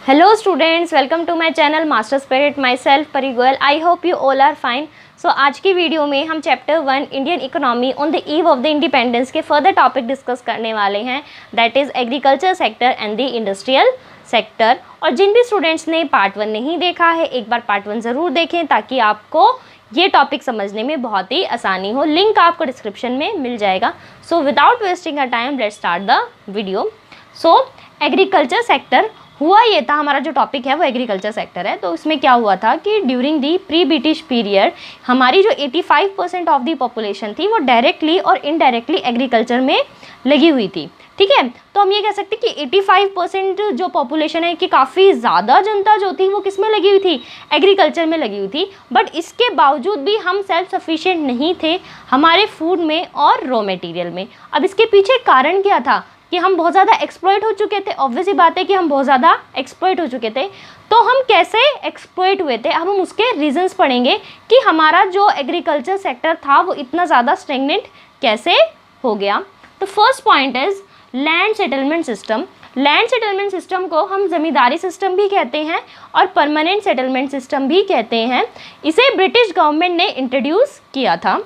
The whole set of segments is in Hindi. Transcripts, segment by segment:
Hello students, welcome to my channel Master Spirit. Myself Pari Goyal. I hope you all are fine. So आज की वीडियो में हम chapter 1 Indian economy on the eve of the independence के फर्दर टॉपिक डिस्कस करने वाले हैं, that is agriculture sector and the industrial sector. और जिन भी स्टूडेंट्स ने पार्ट 1 नहीं देखा है, एक बार पार्ट 1 ज़रूर देखें ताकि आपको ये टॉपिक समझने में बहुत ही आसानी हो। लिंक आपको डिस्क्रिप्शन में मिल जाएगा। So without wasting a time let's start the video. So agriculture sector हुआ ये था, हमारा जो टॉपिक है वो एग्रीकल्चर सेक्टर है। तो इसमें क्या हुआ था कि during the pre British period हमारी जो 85% ऑफ दी पॉपुलेशन थी वो डायरेक्टली और इनडायरेक्टली एग्रीकल्चर में लगी हुई थी। ठीक है, तो हम ये कह सकते हैं कि 85% जो पॉपुलेशन है कि काफ़ी ज़्यादा जनता जो थी वो किस में लगी हुई थी, एग्रीकल्चर में लगी हुई थी। बट इसके बावजूद भी हम सेल्फ सफिशिएंट नहीं थे हमारे फूड में और रॉ मटेरियल में। अब इसके पीछे कारण क्या था कि हम बहुत ज़्यादा एक्सप्लॉइट हो चुके थे। ऑब्वियस ही बात है कि हम बहुत ज़्यादा एक्सप्लॉइट हो चुके थे। तो हम कैसे एक्सप्लॉइट हुए थे, अब हम उसके रीजंस पढ़ेंगे कि हमारा जो एग्रीकल्चर सेक्टर था वो इतना ज़्यादा स्टैग्नेंट कैसे हो गया। तो first point is land settlement system. Land settlement system को हम ज़मींदारी सिस्टम भी कहते हैं और परमानेंट सेटलमेंट सिस्टम भी कहते हैं। इसे ब्रिटिश गवर्नमेंट ने इंट्रोड्यूस किया था।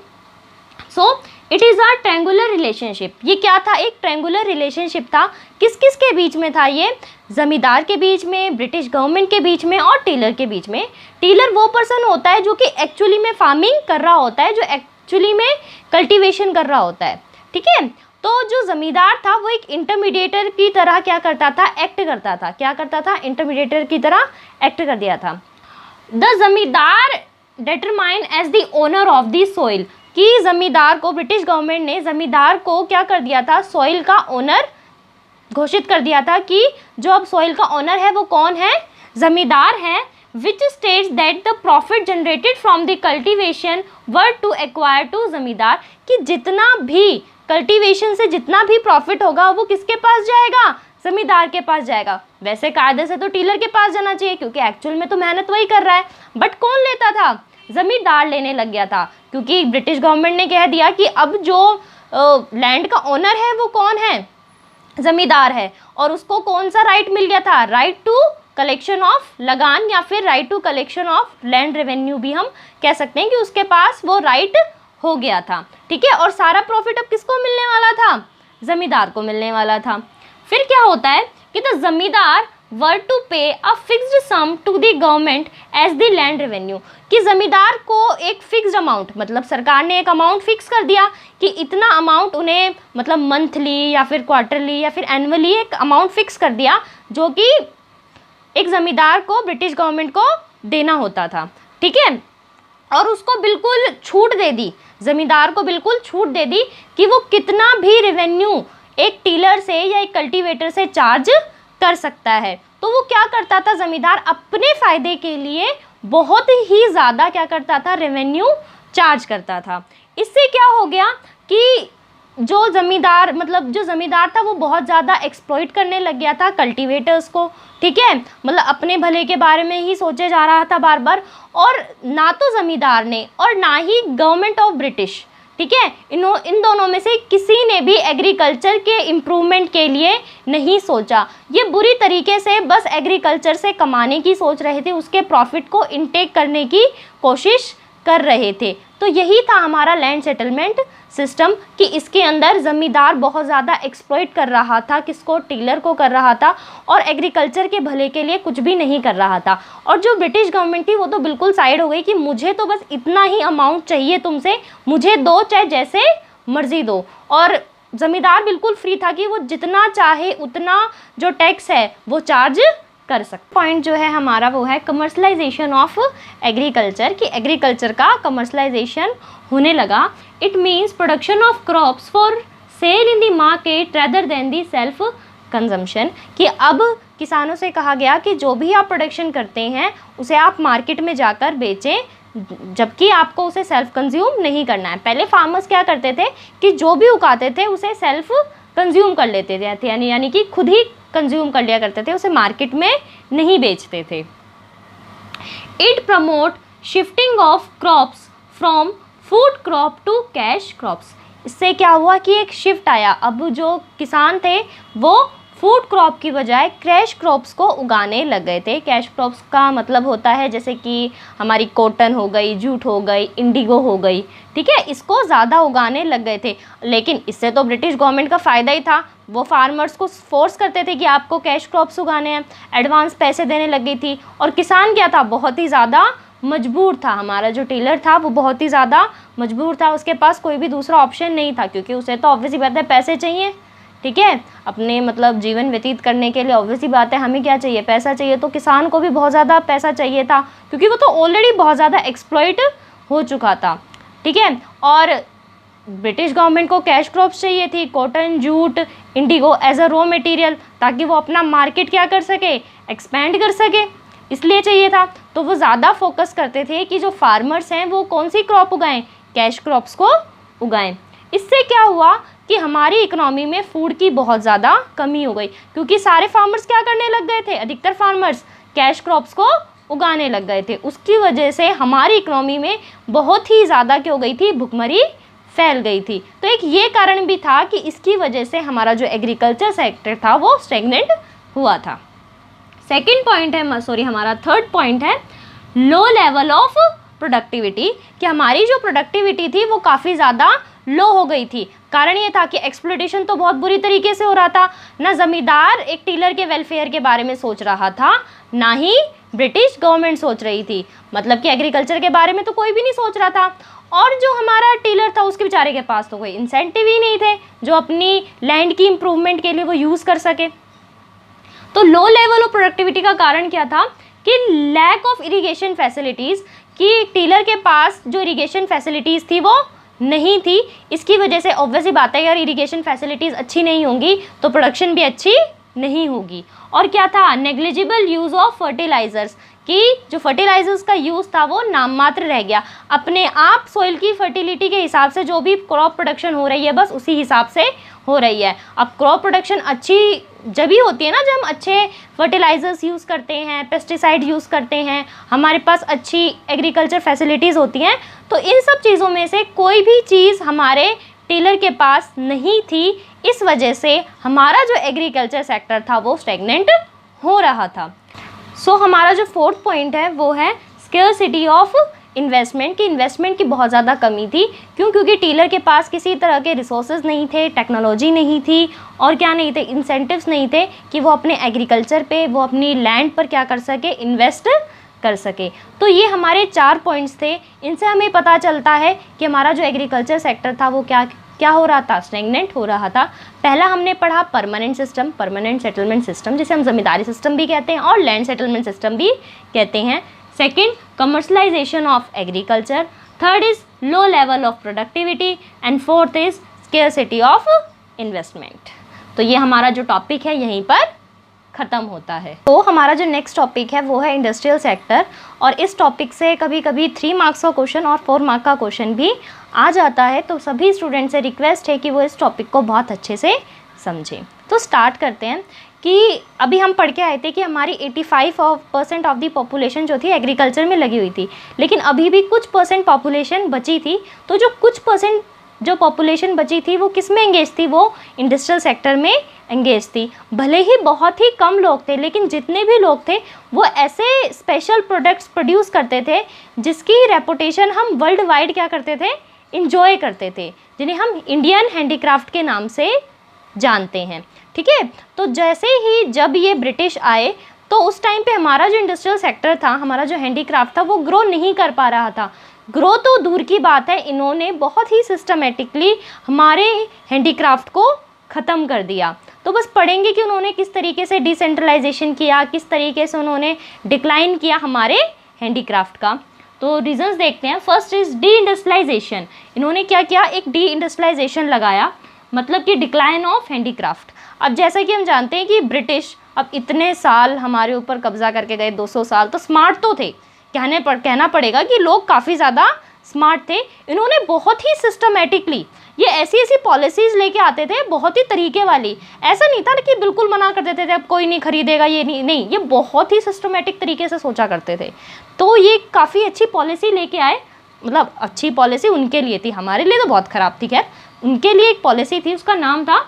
So it is a triangular relationship. ये क्या था, एक ट्रायंगुलर रिलेशनशिप था। किस किस के बीच में था ये, ज़मींदार के बीच में, ब्रिटिश गवर्नमेंट के बीच में और टेलर के बीच में। टेलर वो पर्सन होता है जो कि एक्चुअली में फार्मिंग कर रहा होता है, जो एक्चुअली में कल्टीवेशन कर रहा होता है। ठीक है, तो जो ज़मींदार था वो एक इंटरमीडिएटर की तरह क्या करता था, एक्ट करता था। क्या करता था, इंटरमीडिएटर की तरह एक्ट कर दिया था। The zamindar determine as the owner of the soil, कि ज़मींदार को ब्रिटिश गवर्नमेंट ने ज़मींदार को क्या कर दिया था, सॉइल का ओनर घोषित कर दिया था कि जो अब सॉइल का ओनर है वो कौन है, ज़मींदार है। Which states that the profit generated from the cultivation were to acquire to zamindar, कि जितना भी कल्टीवेशन से जितना भी प्रॉफिट होगा वो किसके पास जाएगा, ज़मींदार के पास जाएगा। वैसे कायदे से तो टीलर के पास जाना चाहिए क्योंकि एक्चुअल में तो मेहनत वही कर रहा है, बट कौन लेता था, ज़मींदार लेने लग गया था। क्योंकि ब्रिटिश गवर्नमेंट ने कह दिया कि अब जो लैंड का ओनर है वो कौन है, ज़मींदार है। और उसको कौन सा राइट मिल गया था, right to collection of lagaan या फिर right to collection of land revenue भी हम कह सकते हैं कि उसके पास वो राइट हो गया था। ठीक है, और सारा प्रॉफिट अब किसको मिलने वाला था, ज़मींदार को मिलने वाला था। फिर क्या होता है कि द ज़मींदार were to pay a fixed sum to the government as the land revenue, कि ज़मींदार को एक फिक्स्ड अमाउंट, मतलब सरकार ने एक अमाउंट फिक्स कर दिया कि इतना अमाउंट उन्हें, मतलब मंथली या फिर क्वार्टरली या फिर एनुअली एक अमाउंट फिक्स कर दिया जो कि एक ज़मींदार को ब्रिटिश गवर्नमेंट को देना होता था। ठीक है, और उसको बिल्कुल छूट दे दी, ज़मींदार को बिल्कुल छूट दे दी कि वो कितना भी रेवेन्यू एक टीलर से या एक कल्टीवेटर से चार्ज कर सकता है। तो वो क्या करता था, ज़मींदार अपने फ़ायदे के लिए बहुत ही ज़्यादा क्या करता था, रेवेन्यू चार्ज करता था। इससे क्या हो गया कि जो ज़मींदार, मतलब जो ज़मींदार था वो बहुत ज़्यादा एक्सप्लॉइट करने लग गया था कल्टीवेटर्स को। ठीक है, मतलब अपने भले के बारे में ही सोचे जा रहा था बार बार। और ना तो ज़मींदार ने और ना ही गवर्नमेंट ऑफ ब्रिटिश, ठीक है, इन दोनों में से किसी ने भी एग्रीकल्चर के इम्प्रूवमेंट के लिए नहीं सोचा। ये बुरी तरीके से बस एग्रीकल्चर से कमाने की सोच रहे थे, उसके प्रॉफिट को इनटेक करने की कोशिश कर रहे थे। तो यही था हमारा लैंड सेटलमेंट सिस्टम, कि इसके अंदर ज़मींदार बहुत ज़्यादा एक्सप्लॉइट कर रहा था, किसको, टीलर को कर रहा था, और एग्रीकल्चर के भले के लिए कुछ भी नहीं कर रहा था। और जो ब्रिटिश गवर्नमेंट थी वो तो बिल्कुल साइड हो गई कि मुझे तो बस इतना ही अमाउंट चाहिए तुमसे, मुझे दो, चाहे जैसे मर्जी दो। और ज़मींदार बिल्कुल फ्री था कि वो जितना चाहे उतना जो टैक्स है वो चार्ज कर सकते। पॉइंट जो है हमारा वो है कमर्शलाइजेशन ऑफ एग्रीकल्चर, कि एग्रीकल्चर का कमर्शलाइजेशन होने लगा। It means production of crops for sale in the market rather than the self consumption, कि अब किसानों से कहा गया कि जो भी आप प्रोडक्शन करते हैं उसे आप मार्केट में जाकर बेचें, जबकि आपको उसे सेल्फ कंज्यूम नहीं करना है। पहले फार्मर्स क्या करते थे कि जो भी उगाते थे उसे सेल्फ कंज्यूम कर लेते थे, यानी कि खुद ही कंज्यूम कर लिया करते थे, उसे मार्केट में नहीं बेचते थे। It promote shifting of crops from food crop to cash crops. इससे क्या हुआ कि एक शिफ्ट आया, अब जो किसान थे वो फूड क्रॉप की बजाय कैश क्रॉप्स को उगाने लग गए थे। कैश क्रॉप्स का मतलब होता है जैसे कि हमारी कॉटन हो गई, जूट हो गई, इंडिगो हो गई, ठीक है, इसको ज़्यादा उगाने लग गए थे। लेकिन इससे तो ब्रिटिश गवर्नमेंट का फ़ायदा ही था, वो फार्मर्स को फोर्स करते थे कि आपको कैश क्रॉप्स उगाने हैं, एडवांस पैसे देने लग गई थी। और किसान क्या था, बहुत ही ज़्यादा मजबूर था। हमारा जो टेलर था वो बहुत ही ज़्यादा मजबूर था, उसके पास कोई भी दूसरा ऑप्शन नहीं था, क्योंकि उसे तो ऑब्वियसली बात है पैसे चाहिए, ठीक है, अपने मतलब जीवन व्यतीत करने के लिए ऑब्वियसली बात है हमें क्या चाहिए, पैसा चाहिए। तो किसान को भी बहुत ज़्यादा पैसा चाहिए था, क्योंकि वो तो ऑलरेडी बहुत ज़्यादा एक्सप्लॉइट हो चुका था, ठीक है। और ब्रिटिश गवर्नमेंट को कैश क्रॉप्स चाहिए थी, cotton, jute, indigo as a raw material, ताकि वो अपना मार्केट क्या कर सके, एक्सपैंड कर सके, इसलिए चाहिए था। तो वो ज़्यादा फोकस करते थे कि जो फार्मर्स हैं वो कौन सी क्रॉप उगाएं, कैश क्रॉप्स को उगाएं। इससे क्या हुआ कि हमारी इकोनॉमी में फूड की बहुत ज़्यादा कमी हो गई, क्योंकि सारे फार्मर्स क्या करने लग गए थे, अधिकतर फार्मर्स कैश क्रॉप्स को उगाने लग गए थे। उसकी वजह से हमारी इकोनॉमी में बहुत ही ज़्यादा क्या हो गई थी, भुखमरी फैल गई थी। तो एक ये कारण भी था कि इसकी वजह से हमारा जो एग्रीकल्चर सेक्टर था वो स्टेगनेंट हुआ था। सेकेंड पॉइंट है, सॉरी हमारा थर्ड पॉइंट है लो लेवल ऑफ प्रोडक्टिविटी, कि हमारी जो प्रोडक्टिविटी थी वो काफ़ी ज़्यादा लो हो गई थी। कारण ये था कि एक्सप्लॉयटेशन तो बहुत बुरी तरीके से हो रहा था, ना ज़मींदार एक टीलर के वेलफेयर के बारे में सोच रहा था, ना ही ब्रिटिश गवर्नमेंट सोच रही थी, मतलब कि एग्रीकल्चर के बारे में तो कोई भी नहीं सोच रहा था। और जो हमारा टीलर था उसके बेचारे के पास तो कोई इंसेंटिव ही नहीं थे जो अपनी लैंड की इम्प्रूवमेंट के लिए वो यूज़ कर सके। तो लो लेवल ऑफ प्रोडक्टिविटी का कारण क्या था कि लैक ऑफ इरिगेशन फैसिलिटीज़, कि टीलर के पास जो इरिगेशन फैसिलिटीज़ थी वो नहीं थी। इसकी वजह से ऑब्वियसली बात है, अगर इरिगेशन फैसिलिटीज़ अच्छी नहीं होंगी तो प्रोडक्शन भी अच्छी नहीं होगी। और क्या था, नेग्लिजिबल यूज़ ऑफ फर्टिलाइजर्स, कि जो फर्टिलाइजर्स का यूज़ था वो नाम मात्र रह गया। अपने आप सॉइल की फर्टिलिटी के हिसाब से जो भी क्रॉप प्रोडक्शन हो रही है बस उसी हिसाब से हो रही है। अब क्रॉप प्रोडक्शन अच्छी जब ही होती है ना जब हम अच्छे फर्टिलाइजर्स यूज़ करते हैं, पेस्टिसाइड यूज़ करते हैं, हमारे पास अच्छी एग्रीकल्चर फैसिलिटीज़ होती हैं। तो इन सब चीज़ों में से कोई भी चीज़ हमारे टेलर के पास नहीं थी, इस वजह से हमारा जो एग्रीकल्चर सेक्टर था वो स्टेगनेंट हो रहा था। सो हमारा जो फोर्थ पॉइंट है वो है स्केर्सिटी ऑफ इन्वेस्टमेंट, की इन्वेस्टमेंट की बहुत ज़्यादा कमी थी। क्यों? क्योंकि टीलर के पास किसी तरह के रिसोर्सेज नहीं थे, टेक्नोलॉजी नहीं थी, और क्या नहीं थे, इंसेंटिव्स नहीं थे कि वो अपने एग्रीकल्चर पे, वो अपनी लैंड पर क्या कर सके, इन्वेस्ट कर सके। तो ये हमारे 4 पॉइंट्स थे। इनसे हमें पता चलता है कि हमारा जो एग्रीकल्चर सेक्टर था वो क्या हो रहा था, स्टेगनेंट हो रहा था। पहला हमने पढ़ा permanent system, permanent settlement system, जिसे हम जमींदारी सिस्टम भी कहते हैं और लैंड सेटलमेंट सिस्टम भी कहते हैं। Second, commercialisation of agriculture. Third is low level of productivity and fourth is scarcity of investment. तो ये हमारा जो टॉपिक है यहीं पर ख़त्म होता है। तो हमारा जो नेक्स्ट टॉपिक है वो है इंडस्ट्रियल सेक्टर, और इस टॉपिक से कभी कभी 3 मार्क्स का क्वेश्चन और 4 मार्क का क्वेश्चन भी आ जाता है। तो सभी स्टूडेंट से रिक्वेस्ट है कि वो इस टॉपिक को बहुत अच्छे से समझें। तो स्टार्ट करते हैं कि अभी हम पढ़ के आए थे कि हमारी 85% ऑफ दी पॉपुलेशन जो थी एग्रीकल्चर में लगी हुई थी, लेकिन अभी भी कुछ परसेंट पॉपुलेशन बची थी। तो जो कुछ परसेंट जो पॉपुलेशन बची थी वो किस में एंगेज थी, वो इंडस्ट्रियल सेक्टर में एंगेज थी। भले ही बहुत ही कम लोग थे, लेकिन जितने भी लोग थे वो ऐसे स्पेशल प्रोडक्ट्स प्रोड्यूस करते थे जिसकी रेपुटेशन हम वर्ल्ड वाइड क्या करते थे, इंजॉय करते थे, जिन्हें हम इंडियन हैंडीक्राफ्ट के नाम से जानते हैं। ठीक है, तो जैसे ही जब ये ब्रिटिश आए तो उस टाइम पे हमारा जो इंडस्ट्रियल सेक्टर था, हमारा जो हैंडीक्राफ्ट था, वो ग्रो नहीं कर पा रहा था। ग्रो तो दूर की बात है, इन्होंने बहुत ही सिस्टमेटिकली हमारे हैंडीक्राफ्ट को ख़त्म कर दिया। तो बस पढ़ेंगे कि उन्होंने किस तरीके से डिसेंट्रलाइजेशन किया, किस तरीके से उन्होंने डिक्लाइन किया हमारे हैंडीक्राफ्ट का। तो रीजंस देखते हैं। First is deindustrialisation. इन्होंने क्या किया, एक डी इंडस्ट्रियलाइजेशन लगाया, मतलब कि डिक्लाइन ऑफ हैंडीक्राफ्ट। अब जैसा कि हम जानते हैं कि ब्रिटिश अब इतने साल हमारे ऊपर कब्जा करके गए, 200 साल, तो स्मार्ट तो थे, कहना पड़ेगा कि लोग काफ़ी ज़्यादा स्मार्ट थे। इन्होंने बहुत ही सिस्टमेटिकली ये ऐसी पॉलिसीज़ लेके आते थे, बहुत ही तरीके वाली। ऐसा नहीं था कि बिल्कुल मना कर देते थे अब कोई नहीं खरीदेगा, ये नहीं, ये बहुत ही सिस्टमेटिक तरीके से सोचा करते थे। तो ये काफ़ी अच्छी पॉलिसी लेके आए, मतलब अच्छी पॉलिसी उनके लिए थी, हमारे लिए तो बहुत ख़राब थी। खैर, उनके लिए एक पॉलिसी थी, उसका नाम था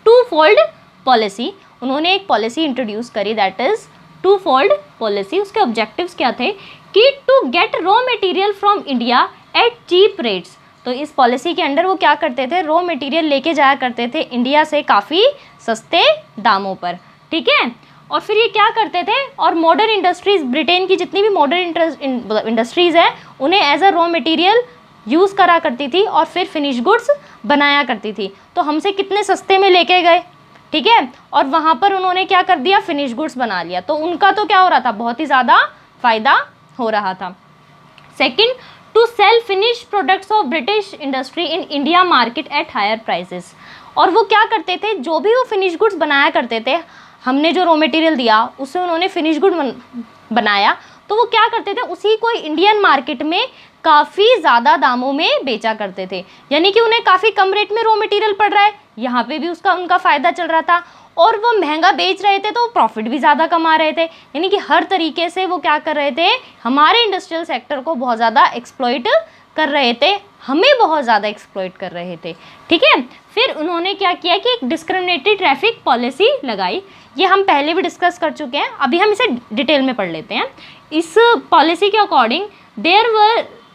2-fold पॉलिसी, उन्होंने एक पॉलिसी इंट्रोड्यूस करी, that is two fold policy. उसके ऑब्जेक्टिव्स क्या थे कि to get raw material from India at cheap rates. तो इस पॉलिसी के अंडर वो क्या करते थे, रॉ मटेरियल लेके जाया करते थे इंडिया से काफ़ी सस्ते दामों पर, ठीक है। और फिर ये क्या करते थे, और मॉडर्न इंडस्ट्रीज़, ब्रिटेन की जितनी भी मॉडर्न इंडस्ट्रीज़ है उन्हें as a raw material use करा करती थी और फिर फिनिश गुड्स बनाया करती थी। तो हमसे कितने सस्ते में लेके गए, ठीक है, और वहाँ पर उन्होंने क्या कर दिया, फिनिश गुड्स बना लिया। तो उनका तो क्या हो रहा था, बहुत ही ज़्यादा फ़ायदा हो रहा था। Second, to sell finish products of British industry in India market at higher prices. और वो क्या करते थे, जो भी वो फिनिश गुड्स बनाया करते थे, हमने जो रॉ मटेरियल दिया उससे उन्होंने फिनिश गुड बनाया, तो वो क्या करते थे, उसी को इंडियन मार्केट में काफ़ी ज़्यादा दामों में बेचा करते थे। यानी कि उन्हें काफ़ी कम रेट में रॉ मटेरियल पड़ रहा है, यहाँ पे भी उनका फ़ायदा चल रहा था, और वो महंगा बेच रहे थे तो प्रॉफिट भी ज़्यादा कमा रहे थे। यानी कि हर तरीके से वो क्या कर रहे थे, हमारे इंडस्ट्रियल सेक्टर को बहुत ज़्यादा एक्सप्लॉइट कर रहे थे, हमें बहुत ज़्यादा एक्सप्लॉइट कर रहे थे, ठीक है। फिर उन्होंने क्या किया कि एक डिस्क्रिमिनेटरी ट्रैफिक पॉलिसी लगाई। ये हम पहले भी डिस्कस कर चुके हैं, अभी हम इसे डिटेल में पढ़ लेते हैं। इस पॉलिसी के according there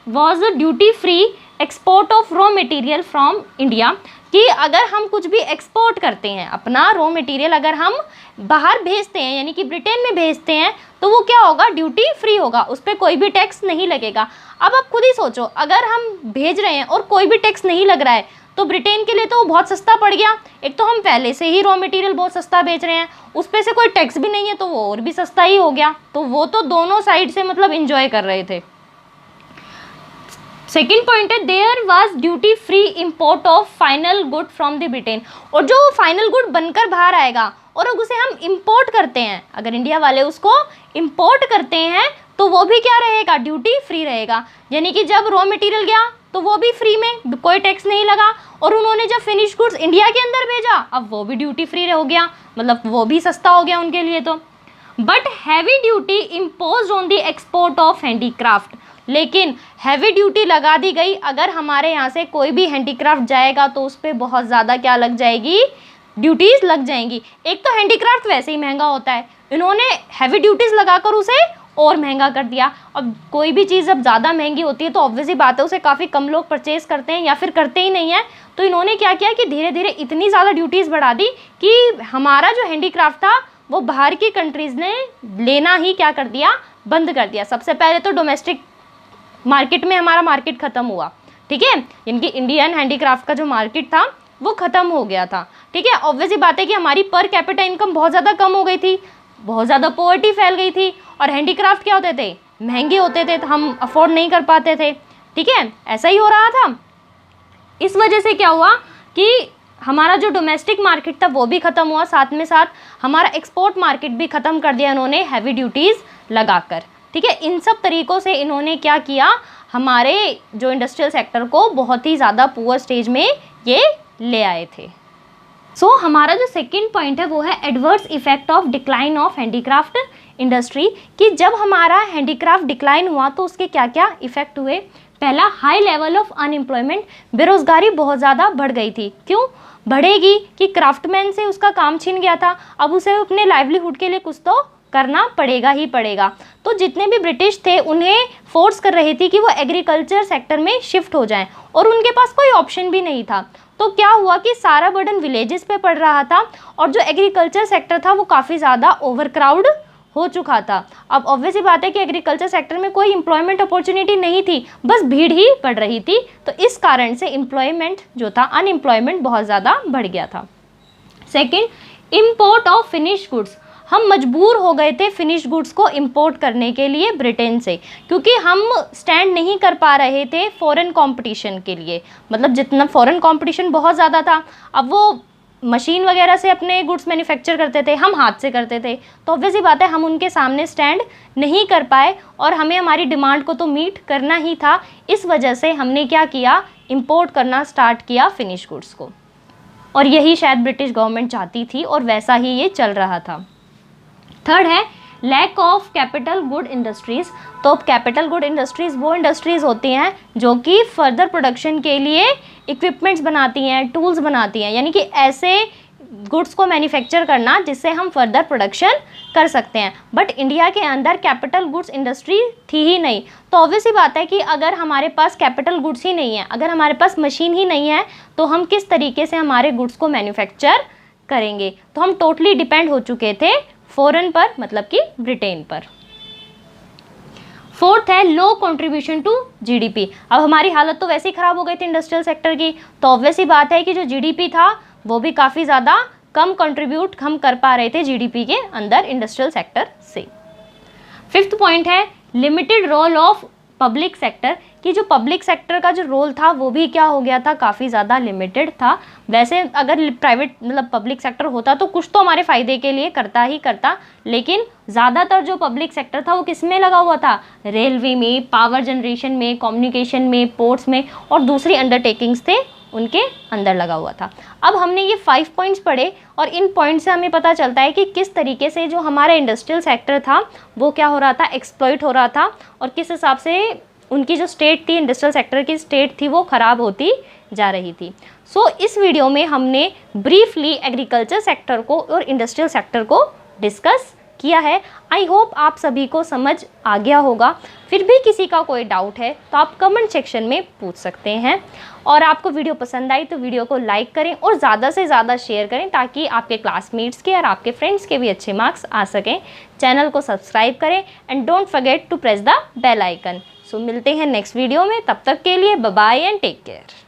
was a duty free export of raw material from India, कि अगर हम कुछ भी एक्सपोर्ट करते हैं, अपना रॉ मटेरियल अगर हम बाहर भेजते हैं यानी कि ब्रिटेन में भेजते हैं, तो वो क्या होगा, ड्यूटी फ्री होगा, उस पर कोई भी टैक्स नहीं लगेगा। अब आप खुद ही सोचो, अगर हम भेज रहे हैं और कोई भी टैक्स नहीं लग रहा है तो ब्रिटेन के लिए तो वो बहुत सस्ता पड़ गया। एक तो हम पहले से ही रॉ मटेरियल बहुत सस्ता बेच रहे हैं, उस पे से कोई टैक्स भी नहीं है तो वो और भी सस्ता ही हो गया। तो वो तो दोनों साइड से मतलब इंजॉय कर रहे थे। सेकेंड पॉइंट है, there was duty free import of final good from the Britain. और जो फाइनल गुड बनकर बाहर आएगा और अगर उसे हम इम्पोर्ट करते हैं, अगर इंडिया वाले उसको इम्पोर्ट करते हैं तो वो भी क्या रहेगा, ड्यूटी फ्री रहेगा। यानी कि जब रॉ मटेरियल गया तो वो भी फ्री में, कोई टैक्स नहीं लगा, और उन्होंने जब फिनिश गुड्स इंडिया के अंदर भेजा अब वो भी ड्यूटी फ्री हो गया, मतलब वो भी सस्ता हो गया उनके लिए। तो but heavy duty impose on the export of handicraft, लेकिन हैवी ड्यूटी लगा दी गई, अगर हमारे यहाँ से कोई भी हैंडीक्राफ्ट जाएगा तो उस पर बहुत ज़्यादा क्या लग जाएगी, ड्यूटीज़ लग जाएंगी। एक तो हैंडीक्राफ्ट वैसे ही महंगा होता है, इन्होंने हैवी ड्यूटीज़ लगाकर उसे और महंगा कर दिया। अब कोई भी चीज़ जब ज़्यादा महंगी होती है तो ऑब्वियसली बात है उसे काफ़ी कम लोग परचेज़ करते हैं या फिर करते ही नहीं है। तो इन्होंने क्या किया कि धीरे धीरे इतनी ज़्यादा ड्यूटीज़ बढ़ा दी कि हमारा जो हैंडीक्राफ्ट था वो बाहर की कंट्रीज़ ने लेना ही क्या कर दिया, बंद कर दिया। सबसे पहले तो डोमेस्टिक मार्केट में हमारा मार्केट ख़त्म हुआ, ठीक है, इनकी इंडियन हैंडीक्राफ्ट का जो मार्केट था वो ख़त्म हो गया था, ठीक है। ऑब्वियसली बात है कि हमारी पर कैपिटा इनकम बहुत ज़्यादा कम हो गई थी, बहुत ज़्यादा पॉवर्टी फैल गई थी, और हैंडीक्राफ्ट क्या होते थे, महंगे होते थे, तो हम अफोर्ड नहीं कर पाते थे, ठीक है, ऐसा ही हो रहा था। इस वजह से क्या हुआ कि हमारा जो डोमेस्टिक मार्केट था वो भी ख़त्म हुआ, साथ में साथ हमारा एक्सपोर्ट मार्केट भी ख़त्म कर दिया इन्होंने हैवी ड्यूटीज़ लगाकर, ठीक है। इन सब तरीक़ों से इन्होंने क्या किया, हमारे जो इंडस्ट्रियल सेक्टर को बहुत ही ज़्यादा पुअर स्टेज में ये ले आए थे। सो हमारा जो सेकंड पॉइंट है वो है adverse effect of decline of handicraft industry, कि जब हमारा हैंडीक्राफ्ट डिक्लाइन हुआ तो उसके क्या क्या इफेक्ट हुए। पहला, हाई लेवल ऑफ अनएम्प्लॉयमेंट, बेरोज़गारी बहुत ज़्यादा बढ़ गई थी। क्यों बढ़ेगी कि क्राफ्टमैन से उसका काम छिन गया था, अब उसे अपने लाइवलीहुड के लिए कुछ तो करना पड़ेगा ही पड़ेगा। तो जितने भी ब्रिटिश थे उन्हें फोर्स कर रही थी कि वो एग्रीकल्चर सेक्टर में शिफ्ट हो जाएं, और उनके पास कोई ऑप्शन भी नहीं था। तो क्या हुआ कि सारा बर्डन विलेजेस पे पड़ रहा था, और जो एग्रीकल्चर सेक्टर था वो काफ़ी ज़्यादा ओवरक्राउड हो चुका था। अब ऑब्वियसली बात है कि एग्रीकल्चर सेक्टर में कोई एम्प्लॉयमेंट अपॉर्चुनिटी नहीं थी, बस भीड़ ही पड़ रही थी। तो इस कारण से एम्प्लॉयमेंट जो था, अनएम्प्लॉयमेंट बहुत ज़्यादा बढ़ गया था। Second, import of finish goods, हम मजबूर हो गए थे फिनिश गुड्स को इंपोर्ट करने के लिए ब्रिटेन से, क्योंकि हम स्टैंड नहीं कर पा रहे थे फॉरेन कंपटीशन के लिए। मतलब जितना फॉरेन कंपटीशन बहुत ज़्यादा था, अब वो मशीन वगैरह से अपने गुड्स मैन्युफैक्चर करते थे, हम हाथ से करते थे, तो ऑब्वियसली बात है हम उनके सामने स्टैंड नहीं कर पाए, और हमें हमारी डिमांड को तो मीट करना ही था। इस वजह से हमने क्या किया, इंपोर्ट करना स्टार्ट किया फिनिश गुड्स को, और यही शायद ब्रिटिश गवर्नमेंट चाहती थी और वैसा ही ये चल रहा था। थर्ड है lack of capital good industries. तो कैपिटल गुड इंडस्ट्रीज़ वो इंडस्ट्रीज़ होती हैं जो कि फर्दर प्रोडक्शन के लिए इक्विपमेंट्स बनाती हैं, टूल्स बनाती हैं, यानी कि ऐसे गुड्स को मैन्युफैक्चर करना जिससे हम फर्दर प्रोडक्शन कर सकते हैं। बट इंडिया के अंदर कैपिटल गुड्स इंडस्ट्री थी ही नहीं। तो ऑब्वियस ही बात है कि अगर हमारे पास कैपिटल गुड्स ही नहीं है, अगर हमारे पास मशीन ही नहीं है, तो हम किस तरीके से हमारे गुड्स को मैन्युफैक्चर करेंगे। तो हम टोटली डिपेंड हो चुके थे फॉरेन पर, मतलब कि ब्रिटेन पर। फोर्थ है लो कंट्रीब्यूशन टू जीडीपी। अब हमारी हालत तो वैसे ही खराब हो गई थी इंडस्ट्रियल सेक्टर की, तो ऑब्वियस ही बात है कि जो जीडीपी था वो भी काफ़ी ज़्यादा कम कंट्रीब्यूट हम कर पा रहे थे जीडीपी के अंदर इंडस्ट्रियल सेक्टर से। फिफ्थ पॉइंट है limited role of public sector, कि जो पब्लिक सेक्टर का जो रोल था वो भी क्या हो गया था, काफ़ी ज़्यादा लिमिटेड था। वैसे अगर प्राइवेट मतलब पब्लिक सेक्टर होता तो कुछ तो हमारे फ़ायदे के लिए करता ही करता, लेकिन ज़्यादातर जो पब्लिक सेक्टर था वो किस में लगा हुआ था, रेलवे में, पावर जनरेशन में, कम्युनिकेशन में, पोर्ट्स में और दूसरी अंडरटेकिंग्स थे उनके अंदर लगा हुआ था। अब हमने ये 5 पॉइंट्स पढ़े और इन पॉइंट से हमें पता चलता है कि किस तरीके से जो हमारा इंडस्ट्रियल सेक्टर था वो क्या हो रहा था, एक्सप्लॉइट हो रहा था, और किस हिसाब से उनकी जो स्टेट थी, इंडस्ट्रियल सेक्टर की स्टेट थी, वो ख़राब होती जा रही थी। सो इस वीडियो में हमने ब्रीफली एग्रीकल्चर सेक्टर को और इंडस्ट्रियल सेक्टर को डिस्कस किया है। आई होप आप सभी को समझ आ गया होगा। फिर भी किसी का कोई डाउट है तो आप कमेंट सेक्शन में पूछ सकते हैं। और आपको वीडियो पसंद आई तो वीडियो को लाइक करें और ज़्यादा से ज़्यादा शेयर करें ताकि आपके क्लासमेट्स के और आपके फ्रेंड्स के भी अच्छे मार्क्स आ सकें। चैनल को सब्सक्राइब करें and don't forget to press the bell icon. So मिलते हैं नेक्स्ट वीडियो में, तब तक के लिए bye bye and take care.